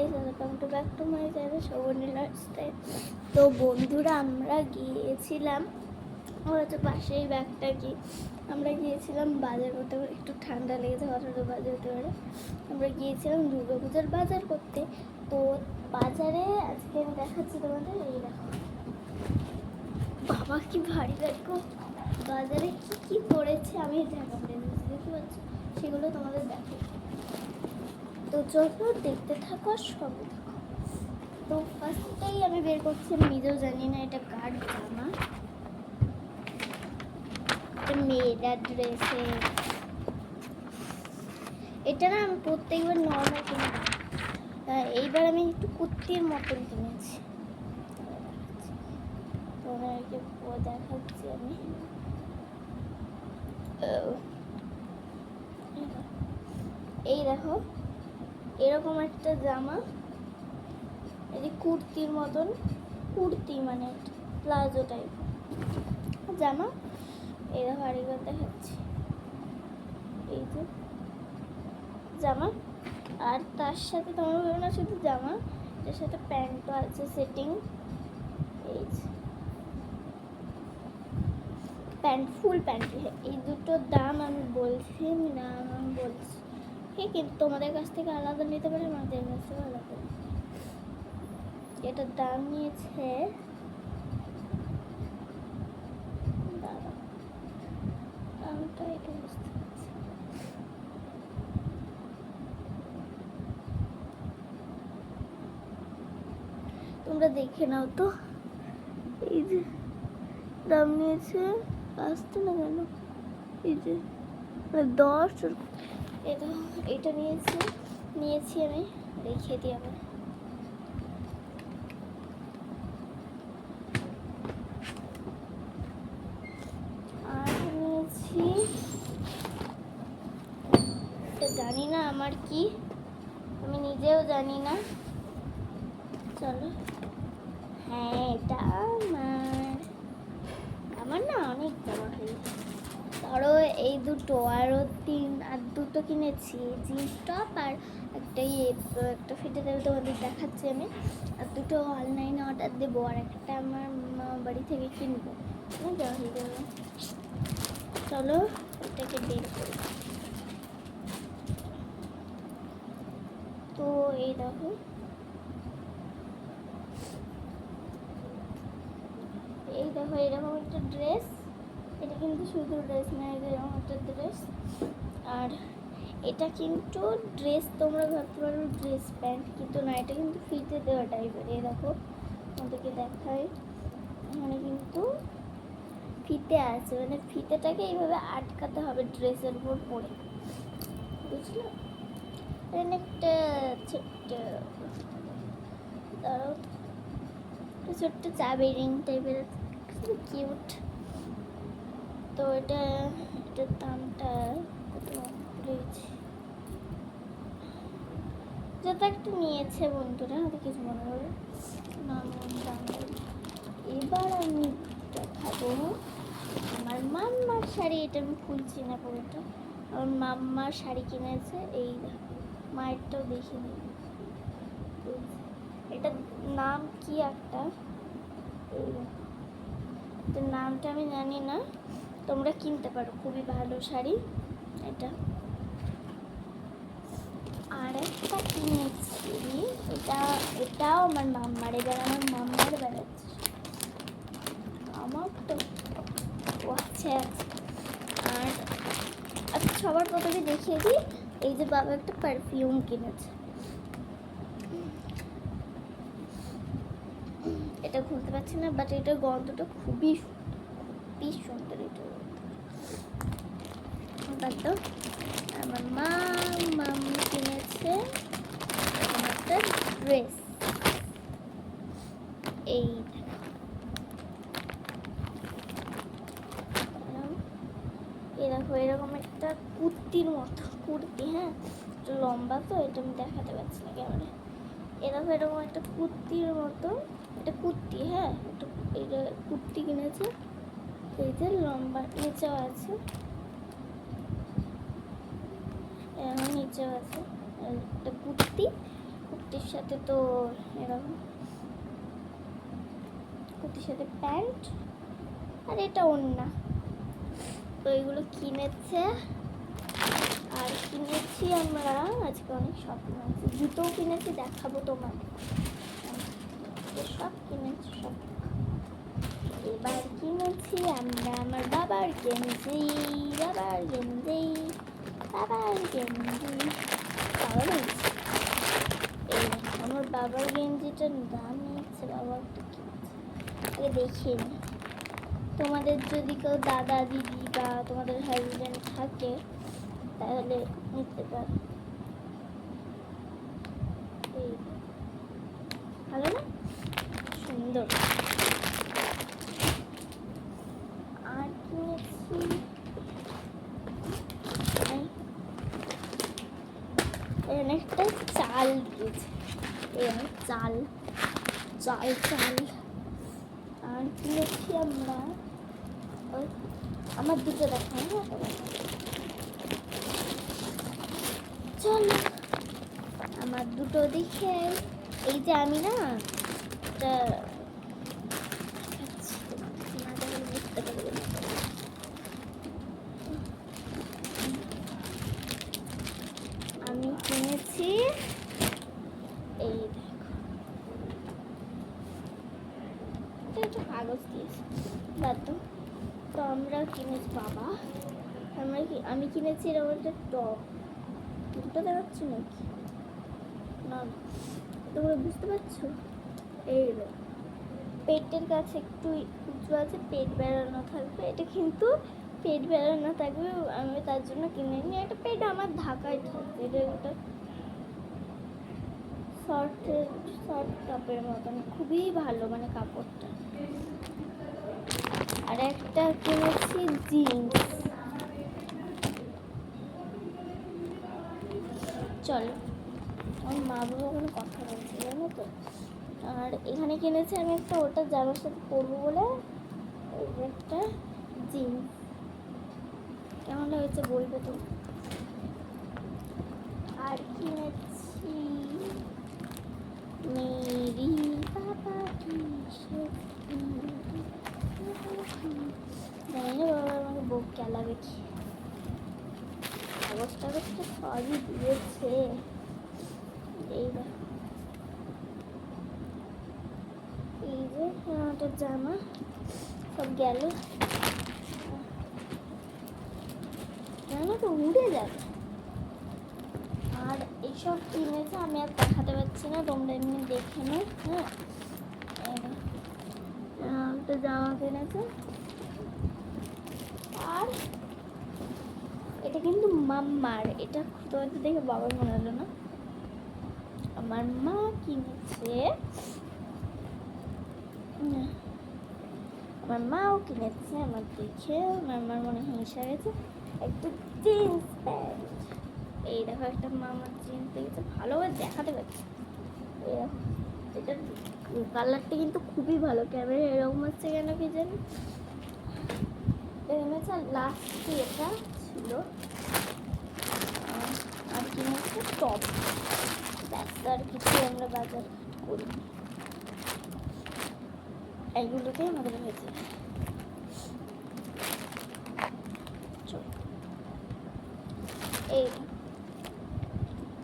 Guys, welcome to back to my channel Shobhani lifestyle. তো বন্ধুরা, আমরা গিয়েছিলাম হয়তো পাশেই ব্যাগটা কি আমরা গিয়েছিলাম বাজার করতে। একটু ঠান্ডা লেগেছে, কথাটা বাজার হতে পারে। আমরা গিয়েছিলাম দুর্গাপূজার বাজার করতে। তো বাজারে আজকে আমি দেখাচ্ছি তোমাদের। এই দেখো বাবা, কি ভারী দেখো বাজারে কি কি করেছে। আমি দেখাবো, দেখতে পাচ্ছি সেগুলো তোমাদের দেখো। তো চলো দেখতে থাকো, সঙ্গে থাকো। তো ফার্স্টেই আমি বের করছি, আমি নিজেও জানি না এটা কার জামা। এটা মেয়েরা ড্রেসে। এটা না আমি প্রত্যেকবার নর্মাল কিনি, এইবার আমি একটু কুর্তির মতন কিনেছি। তোমাদেরকে দেখাচ্ছি আমি। এই দেখো এরকম একটা জামা, এই কুর্তির মতন, কুর্তি মানে প্লাজো টাইপ জামা। এই দেখো আরেকবার দেখাচ্ছি, এই যে জামা। আর তার সাথে তোমরা বলো না শুধু জামা, এর সাথে প্যান্টও আছে সেটিং। এই যে প্যান্ট, ফুল প্যান্ট। এই দুটোর দাম আমি বলছি না, আমি বলছি ঠিক, কিন্তু তোমাদের কাছ থেকে আলাদা নিতে পারে, আমাদের কাছ থেকে আলাদা। এটার দাম নিয়েছে দামটা এটা বুঝতে পারছি, তোমরা দেখে নাও তো। এই যে দাম নিয়েছে, আসতে না কেন, এই যে 10। এটা নিয়েছি আমি, রেখে দিই আবার। আর নিয়েছি, জানি না আমার কি, আমি নিজেও জানি না। চলো, হ্যাঁ এটা আমার না অনেক জামা হয়েছে। ধরো এই দুটো আরও দুটো কিনেছি, জিন্স টপ আর একটা ফিতে দেবে, তোমাদের দেখাচ্ছি আমি। আর দুটো অনলাইনে অর্ডার দেবো, আর একটা আমার বাড়ি থেকে কিনবো। দেওয়া হয়ে যাবে। চলো এটাকে বের করি। তো এই দেখো এরকম একটা ড্রেস। এটা কিন্তু শুধু ড্রেস না, এরকম একটা ড্রেস। আর এটা কিন্তু ড্রেস, তোমরা ভাবতে পারো ড্রেস প্যান্ট, কিন্তু না, এটা কিন্তু ফিতে দেওয়া টাইপের। এই দেখো তোমাদেরকে দেখাই, এখানে কিন্তু ফিতে আছে, মানে ফিতেটাকে এইভাবে আটকাতে হবে ড্রেসের উপর পরে, বুঝলো? এখানে একটা ছোট্ট ছোট্ট চাবি রিং টাইপের, কিউট। তো এটার দামটা কত রয়েছে, যত একটা নিয়েছে বন্ধুরা, হয়তো কিছু মনে হবে না। এবার আমি দেখাবো আমার মাম্মার শাড়ি। এটা আমি খুলছি না পুরোটা, আমার মাম্মার শাড়ি কিনেছে। এই মায়েরটাও দেখে নিই, এটার নাম কি একটা, এটার নামটা আমি জানি না, তোমরা কিনতে পারো, খুবই ভালো শাড়ি এটা। আর একটা কিনেছি, এটাও আমার মাম্মার। এবার আমার মাম্মার বেড়াচ্ছে, আমার তো আচ্ছা। আর সবার প্রথমে দেখিয়ে দিই, এই যে বাবা একটা পারফিউম কিনেছে। এটা খুলতে পারছি না, বাট এটার গন্ধটা খুবই সুন্দর। এটা আমার মাম্মি কিনেছে একটা ড্রেস। এই দেখো এরকম একটা কুর্তির মতো কুর্তি, হ্যাঁ একটু লম্বা, তো এটা আমি দেখাতে পারছি না ক্যামেরা। এরকম একটা কুর্তির মতো, এটা কুর্তি, হ্যাঁ এটা কুর্তি কিনেছে। এই যে লম্বা, নিচেও আছে, নিচেও আছে একটা কুর্তি, খুব কুর্তির সাথে তো এরকম, কুর্তির সাথে প্যান্ট, আর এটা ওড়না। তো এগুলো কিনেছে। আর কিনেছি আমরা আজকে অনেক শপিং আছে, জুতোও কিনেছি, দেখাবো তোমাকে। সব কিনেছি সব। এবার কিনেছি আমরা আমার বাবার গেঞ্জি, বাবার গেঞ্জি, বাবার গেঞ্জি, বাবার গেঞ্জি। এই আমার বাবার গেঞ্জিটার দাম নিচ্ছে বাবা, আগে দেখিয়ে নি। তোমাদের যদি কেউ দাদা দিদি বা তোমাদের হাজব্যান্ড থাকে তাহলে নিতে পারো। এই ভালো না, সুন্দর। আর কিনেছি অনেকটা চাল দিয়েছে, এই চাল চাল চাল। আর কিনেছি আমরা আমার দুটো দেখা, চলো আমার দুটো দেখে। এই যে আমি না বুঝতে পারবে না, আমি কিনেছি এই দেখো, এটা কাগজ দিয়েছি তো। আমরা কিনেছি বাবা, আমি কিনেছি এরকম একটা টপ, দুটো দেখাচ্ছি নাকি না তোমরা বুঝতে পারছো? এই পেটের কাছে একটু উঁচু আছে, পেট বেড়ানো থাকবে, এটা কিন্তু পেট বেড়ানো থাকবে, আমি তার জন্য কিনে নিই। এটা পেট আমার ঢাকায় থাকবে, এটা একটা শর্ট কাপের মতন, খুবই ভালো মানে কাপড়টা। আর একটা কিনেছি জিন্স। চলো আমার মা বাবা ওখানে কথা বলছে জানো তো। আর এখানে কিনেছি আমি একটা, ওটা জামার সাথে পরবো বলে একটা জিন্স। কেমন হয়েছে বলবে তো। আর কিনেছি মেরি বাবা কি জানি না বাবা আমাকে বউ কেলাবে কি, কাগজ টাগজ তো সবই দিয়েছে। এই যে একটা জামা সব গেল, জামা তো উড়ে যাবে। আর এইসব কিনেছে আমি আর দেখাতে পারছি না, তোমরা এমনি দেখে নো। হ্যাঁ একটা জামা কিনেছে। আর এটা কিন্তু মাম্মার, এটা তোমাদের দেখে বাবার মনে হলো না, আমার মা কিনেছে, আমার মাও কিনেছে আমার দেখে, আমার মার মনে হিংসা গেছে। একটা জিন্স প্যান্ট, এই দেখো একটা মামার জিন্স দেখেছে, ভালোভাবে দেখাতে পারছি। এটা কালারটা কিন্তু খুবই ভালো, ক্যামেরা এরকম হচ্ছে কেন কি জানি। এনেছে লাস্টে এটা ছিল। আর কিনেছে টপ, ব্যাস আর কিছু আমরা বাজার করি, এইগুলোতেই আমাদের হয়েছে। এই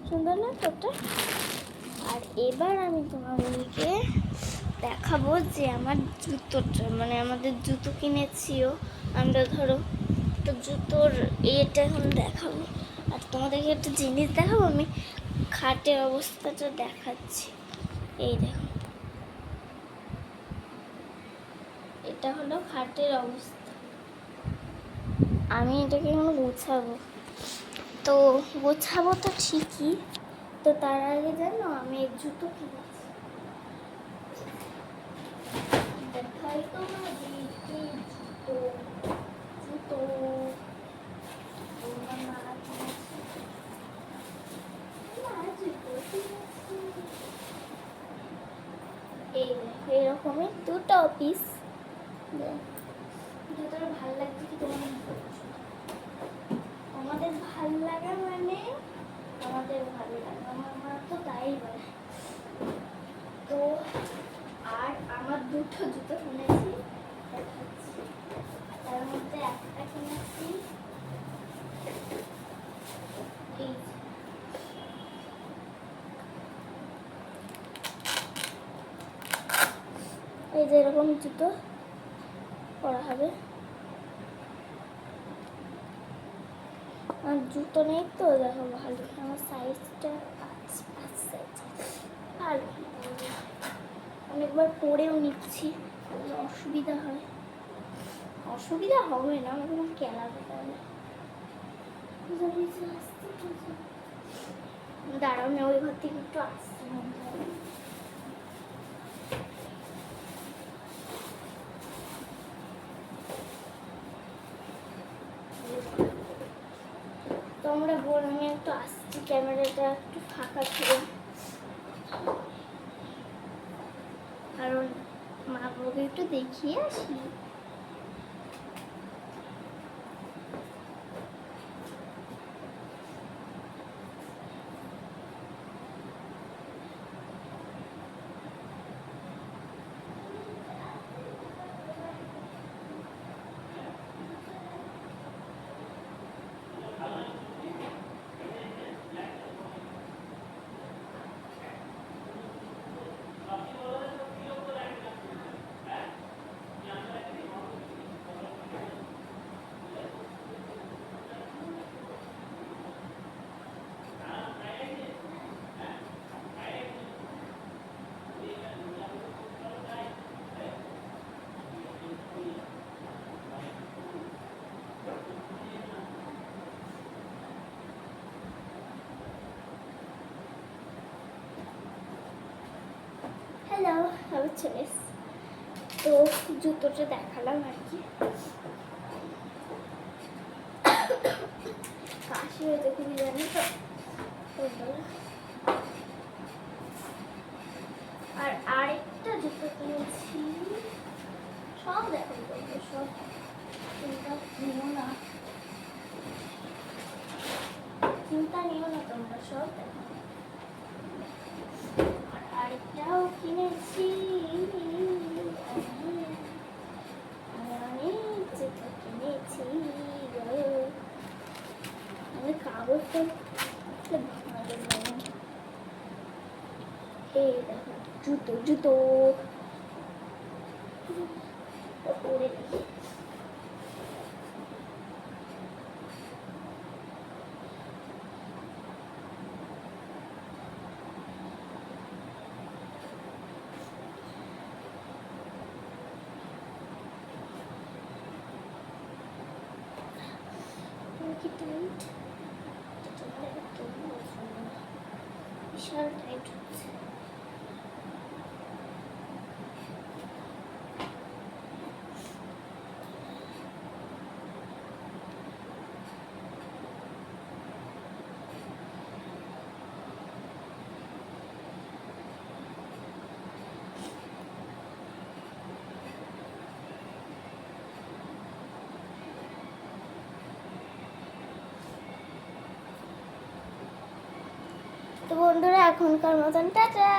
সুন্দর না টপটা। আর এবার আমি তোমাদেরকে দেখাবো যে আমার জুতোটা, মানে আমাদের জুতো কিনেছিও আমরা, ধরো তো জুতোর এটা এখন দেখাবো। আর তোমাদেরকে একটা জিনিস দেখাবো, আমি খাটের অবস্থাটা দেখাচ্ছি। এই দেখো, এটা হলো খাটের অবস্থা। আমি এটাকে এখন গোছাবো, তো গোছাবো তো ঠিকই, তো তার আগে জানো আমি এই জুতো কিনেছি, দেখাই তোমাদের জুতো। জুতো এরকমই দুটো পিস। জুতোটা ভালো লাগছে কি তোমার? আমাদের ভাল লাগা মানে আমাদের ভালো লাগে, আমার মা তো তাই বলে। এই যে এরকম জুতো পরা হবে। আর জুতো নেই তো দেখো ভালো, আমার সাইজটা আছে ভালো, অনেকবার পরেও নিচ্ছি, অসুবিধা হয়, অসুবিধা হবে না, আমাকে আমার কেলাবে তাহলে। দাঁড়াও, আমি ওই ঘর থেকে একটু আসছি। তোমরা বল, আমি একটু আসছি, ক্যামেরাটা একটু ফাঁকা ছিল, কারণ মা বাবাকে একটু দেখিয়ে আসি। হ্যালো, আমি চলে এসেছি। তো জুতোটা দেখালাম আর কি, কাশি হয়েছে খুবই, জানি তো। আর আরেকটা জুতো কিনেছি, সব দেখো সব, চিন্তা নিও না, চিন্তা নিও না তোমরা, সব দেখো। আর আরেকটাও কিনেছি, আমি অনেক জুতো কিনেছি, আমি কাগজটা এই দেখো জুতো জুতো পরে দেখি। কি টাইট, বিশাল টাইট হচ্ছে। তো বন্ধুরা, এখনকার মতন টাটা।